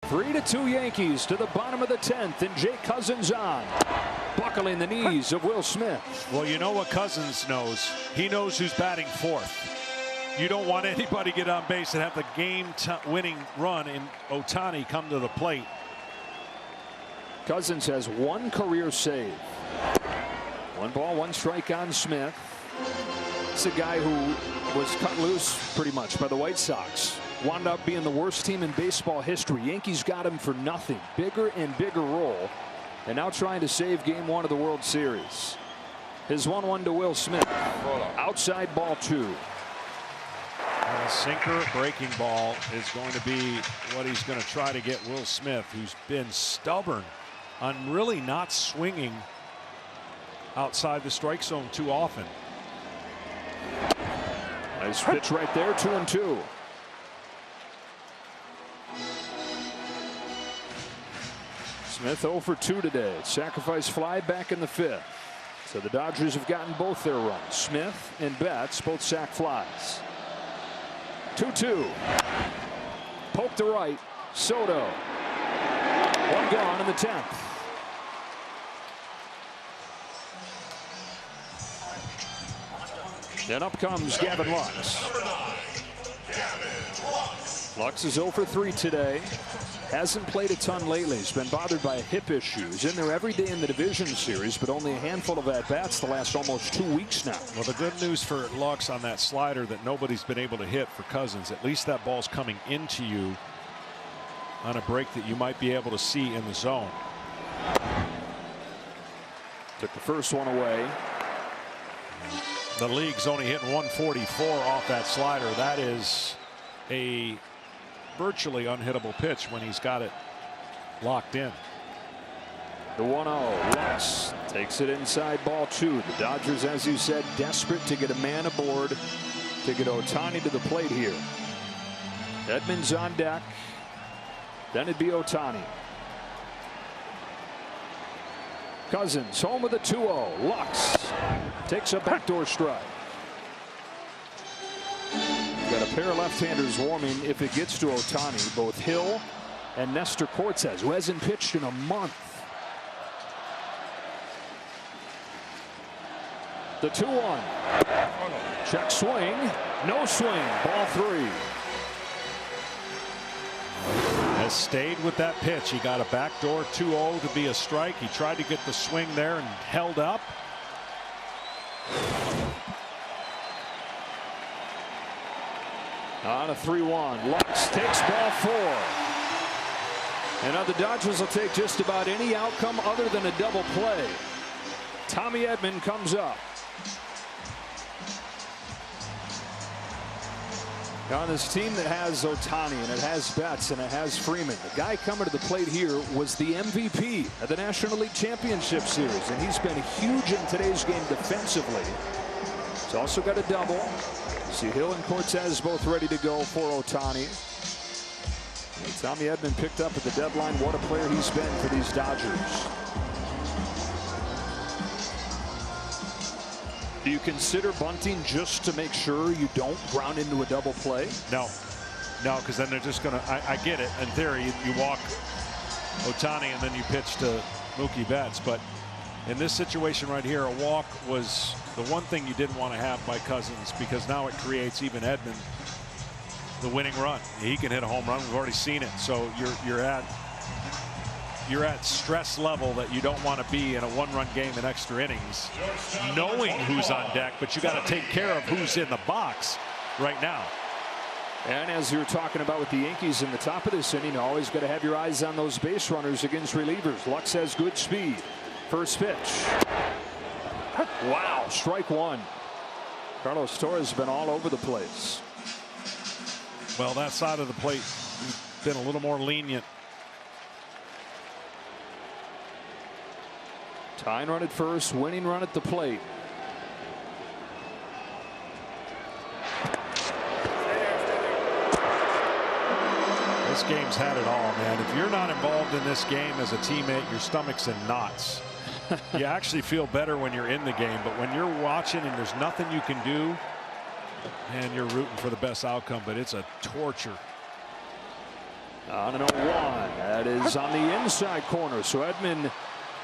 3-2 Yankees to the bottom of the 10th, and Jake Cousins on, buckling the knees of Will Smith. Well, you know what Cousins knows. He knows who's batting fourth. You don't want anybody get on base and have the game-winning run and Ohtani come to the plate. Cousins has one career save. 1 ball, 1 strike on Smith. It's a guy who was cut loose pretty much by the White Sox. Wound up being the worst team in baseball history. Yankees got him for nothing. Bigger and bigger role. And now trying to save game 1 of the World Series. His 1-1 to Will Smith. Outside ball 2. A sinker breaking ball is going to be what he's going to try to get Will Smith, who's been stubborn on really not swinging outside the strike zone too often. Nice pitch right there. 2-2. Smith 0 for 2 today. Sacrifice fly back in the 5th. So the Dodgers have gotten both their runs. Smith and Betts both sac flies. 2-2. Poke to right. Soto. 1 gone in the 10th. Then up comes Gavin Lux. Lux is 0 for 3 today. Hasn't played a ton lately. He's been bothered by a hip issue. He's in there every day in the division series, but only a handful of at-bats the last almost 2 weeks now. Well, the good news for Lux on that slider that nobody's been able to hit for Cousins, at least that ball's coming into you on a break that you might be able to see in the zone. Took the first one away. The league's only hitting 144 off that slider. That is a virtually unhittable pitch when he's got it locked in. The 1-0. Lux takes it inside ball 2. The Dodgers, as you said, desperate to get a man aboard to get Ohtani to the plate here. Edman's on deck. Then it'd be Ohtani. Cousins home with a 2-0. Lux takes a backdoor strike. Got a pair of left-handers warming if it gets to Ohtani. Both Hill and Nestor Cortez, who hasn't pitched in a month. The 2-1. Check swing. No swing. Ball 3. Has stayed with that pitch. He got a backdoor 2-0 to be a strike. He tried to get the swing there and held up. On a 3-1. Lux takes ball 4. And now the Dodgers will take just about any outcome other than a double play. Tommy Edman comes up. On this team that has Ohtani and it has Betts and it has Freeman, the guy coming to the plate here was the MVP of the National League Championship Series, and he's been huge in today's game defensively. He's also got a double. See Hill and Cortez both ready to go for Ohtani. And Tommy Edman picked up at the deadline. What a player he's been for these Dodgers. Do you consider bunting just to make sure you don't ground into a double play? No, because then they're just going to. I get it. In theory, you walk Ohtani and then you pitch to Mookie Betts. But in this situation right here, a walk was the one thing you didn't want to have by Cousins, because now it creates even Edman the winning run. He can hit a home run. We've already seen it. So you're at stress level that you don't want to be in a 1-run game in extra innings, knowing who's on deck, but you got to take care of who's in the box right now. And as you were talking about with the Yankees in the top of this inning, always got to have your eyes on those base runners against relievers. Lux has good speed. First pitch. Wow, strike 1. Carlos Torres has been all over the place. Well, that side of the plate been a little more lenient. Tying run at first, winning run at the plate. This game's had it all, man. If you're not involved in this game as a teammate, your stomach's in knots. You actually feel better when you're in the game, but when you're watching and there's nothing you can do, and you're rooting for the best outcome, but it's a torture. On an 0-1. That is on the inside corner. So Edman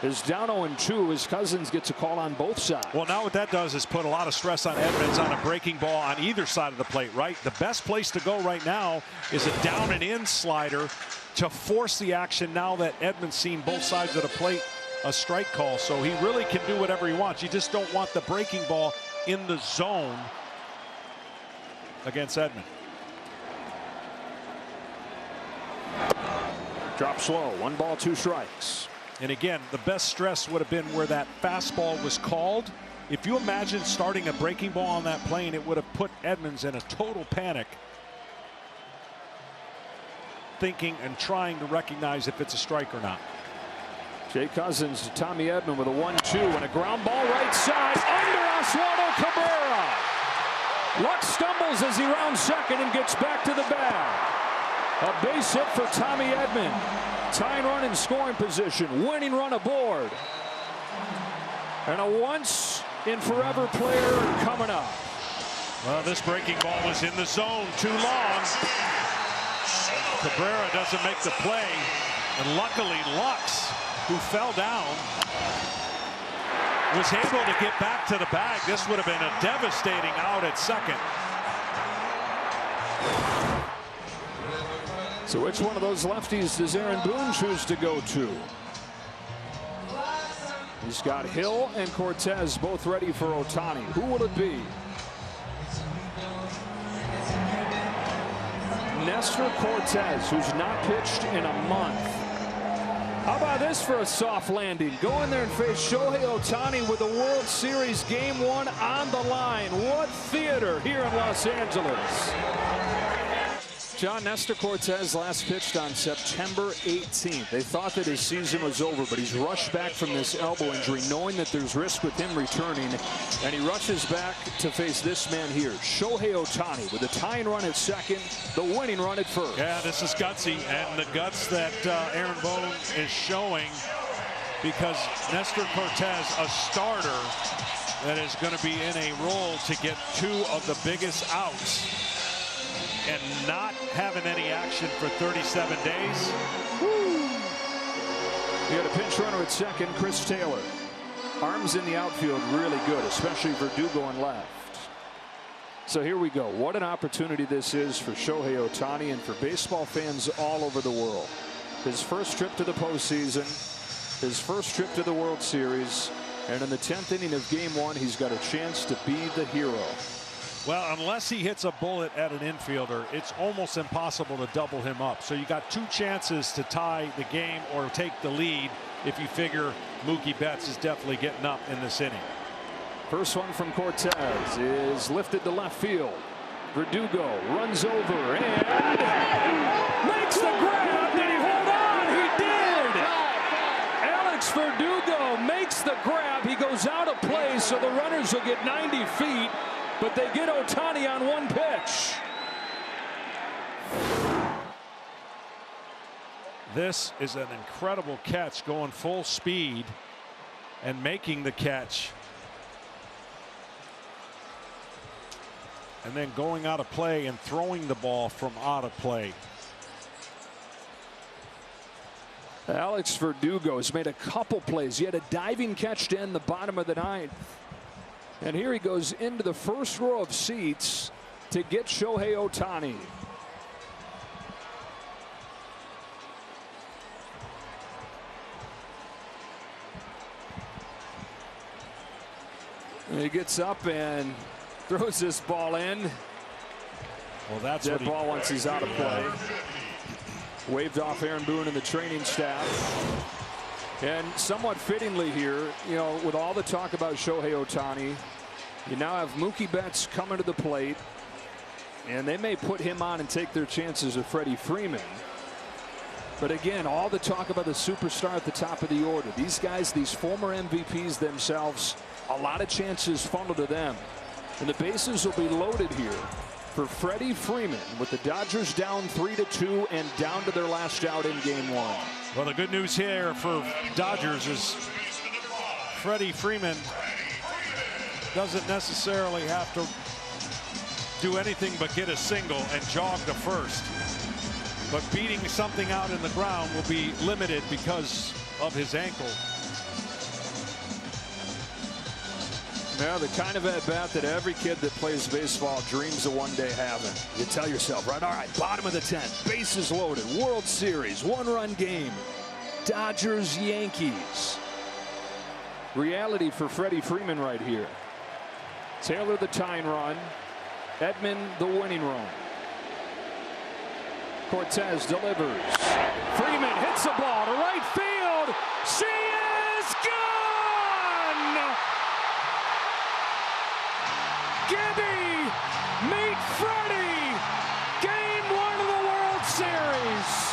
is down 0-2. His Cousins gets a call on both sides. Well, now what that does is put a lot of stress on Edmonds on a breaking ball on either side of the plate, right? The best place to go right now is a down and in slider to force the action now that Edmonds seen both sides of the plate a strike call. So he really can do whatever he wants. You just don't want the breaking ball in the zone against Edman. Drop slow. 1 ball, 2 strikes. And again, the best stress would have been where that fastball was called. If you imagine starting a breaking ball on that plane, it would have put Edmonds in a total panic, thinking and trying to recognize if it's a strike or not. Jay Cousins to Tommy Edman with a 1-2 and a ground ball right side under Oswaldo Cabrera. Lux stumbles as he rounds second and gets back to the bag. A base hit for Tommy Edman. Tying run in scoring position. Winning run aboard. And a once in forever player coming up. Well, this breaking ball was in the zone too long. Cabrera doesn't make the play. And luckily Lux, who fell down, was able to get back to the bag. This would have been a devastating out at second. So which one of those lefties does Aaron Boone choose to go to? He's got Hill and Cortez both ready for Ohtani. Who will it be? Nestor Cortez, who's not pitched in a month. How about this for a soft landing? Go in there and face Shohei Ohtani with the World Series Game 1 on the line. What theater here in Los Angeles? John, Nestor Cortez last pitched on September 18th. They thought that his season was over, but he's rushed back from this elbow injury, knowing that there's risk with him returning, and he rushes back to face this man here, Shohei Ohtani, with a tying run at second, the winning run at first. Yeah, this is gutsy, and the guts that Aaron Boone is showing, because Nestor Cortez, a starter that is going to be in a role to get 2 of the biggest outs, and not having any action for 37 days. Woo. You got a pinch runner at second, Chris Taylor. Arms in the outfield really good, especially Verdugo on left. So here we go. What an opportunity this is for Shohei Ohtani and for baseball fans all over the world. His first trip to the postseason, his first trip to the World Series, and in the 10th inning of Game 1, he's got a chance to be the hero. Well, unless he hits a bullet at an infielder, it's almost impossible to double him up. So you got 2 chances to tie the game or take the lead if you figure Mookie Betts is definitely getting up in this inning. First one from Cortez is lifted to left field. Verdugo runs over and makes the grab. Did he hold on? He did. Alex Verdugo makes the grab. He goes out of play, so the runners will get 90 feet. But they get Ohtani on 1 pitch. This is an incredible catch, going full speed and making the catch. And then going out of play and throwing the ball from out of play. Alex Verdugo has made a couple plays. He had a diving catch to end the bottom of the 9th. And here he goes into the first row of seats to get Shohei Ohtani. And he gets up and throws this ball in. Well, that's that ball once he's out of play. Waved off Aaron Boone and the training staff. And somewhat fittingly here, you know, with all the talk about Shohei Ohtani, you now have Mookie Betts coming to the plate, and they may put him on and take their chances with Freddie Freeman. But again, all the talk about the superstar at the top of the order. These guys, these former MVPs themselves, a lot of chances funneled to them. And the bases will be loaded here for Freddie Freeman with the Dodgers down 3-2 and down to their last out in Game 1. Well, the good news here for Dodgers is Freddie Freeman doesn't necessarily have to do anything but get a single and jog to first. but beating something out in the ground will be limited because of his ankle. Yeah, the kind of at-bat that every kid that plays baseball dreams of one day having. You tell yourself, right, all right, bottom of the 10th, bases loaded, World Series, one-run game, Dodgers, Yankees. Reality for Freddie Freeman right here. Taylor the tying run, Edman the winning run. Cortez delivers. Freeman hits a ball to right field. She is gone! Gibby, meet Freddie. Game 1 of the World Series.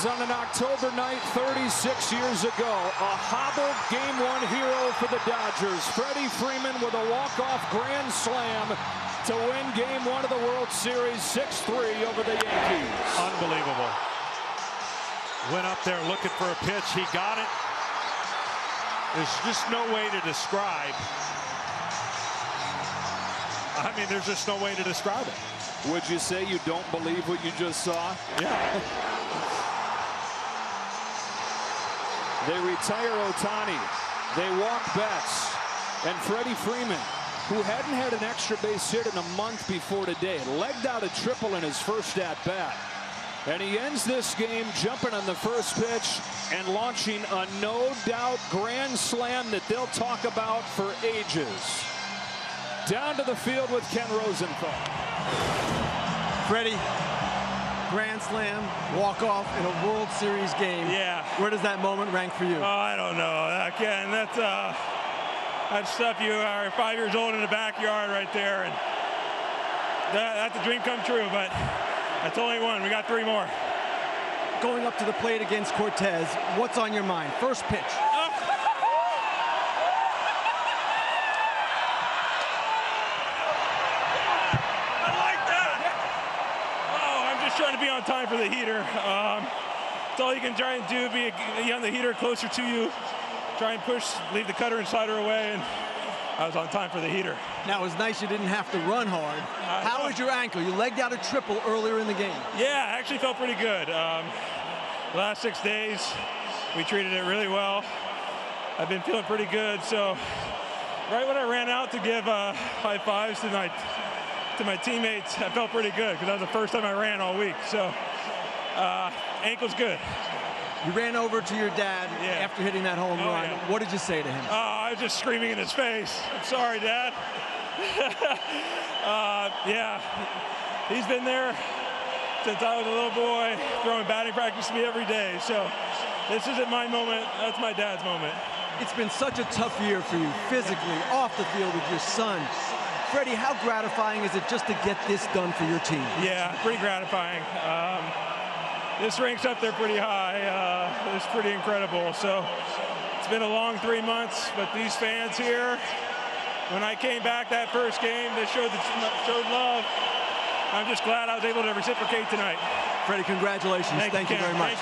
On an October night 36 years ago, a hobbled Game 1 hero for the Dodgers, Freddie Freeman, with a walk-off grand slam to win Game 1 of the World Series 6-3 over the Yankees. Unbelievable. Went up there looking for a pitch. He got it. There's just no way to describe. I mean, there's just no way to describe it. Would you say you don't believe what you just saw? Yeah. They retire Ohtani. They walk Betts. And Freddie Freeman, who hadn't had an extra base hit in a month before today, legged out a triple in his first at-bat. And he ends this game jumping on the first pitch and launching a no-doubt grand slam that they'll talk about for ages. Down to the field with Ken Rosenthal. Freddie, grand slam, walk-off in a World Series game. Yeah. Where does that moment rank for you? Oh, I don't know. Again, that's stuff you are 5 years old in the backyard right there, and that's a dream come true, but that's only one. We got 3 more. Going up to the plate against Cortez, what's on your mind? First pitch. Trying to be on time for the heater. It's all you can try and do, be on the heater closer to you, try and push, leave the cutter and slider away, and I was on time for the heater. Now, it was nice you didn't have to run hard. How was your ankle? You legged out a triple earlier in the game. Yeah, I actually felt pretty good. The last 6 days, we treated it really well. I've been feeling pretty good, so right when I ran out to give high fives to my teammates, I felt pretty good because that was the first time I ran all week. So ankle's good. You ran over to your dad after hitting that home run. Yeah. What did you say to him? I was just screaming in his face. I'm sorry, Dad. Yeah, he's been there since I was a little boy, throwing batting practice to me every day. So this isn't my moment. That's my dad's moment. It's been such a tough year for you, physically, off the field with your son. Freddie, how gratifying is it just to get this done for your team? Yeah, pretty gratifying. This ranks up there pretty high. It's pretty incredible. So it's been a long 3 months, but these fans here, when I came back that first game, they showed love. I'm just glad I was able to reciprocate tonight. Freddie, congratulations. Thank you very much.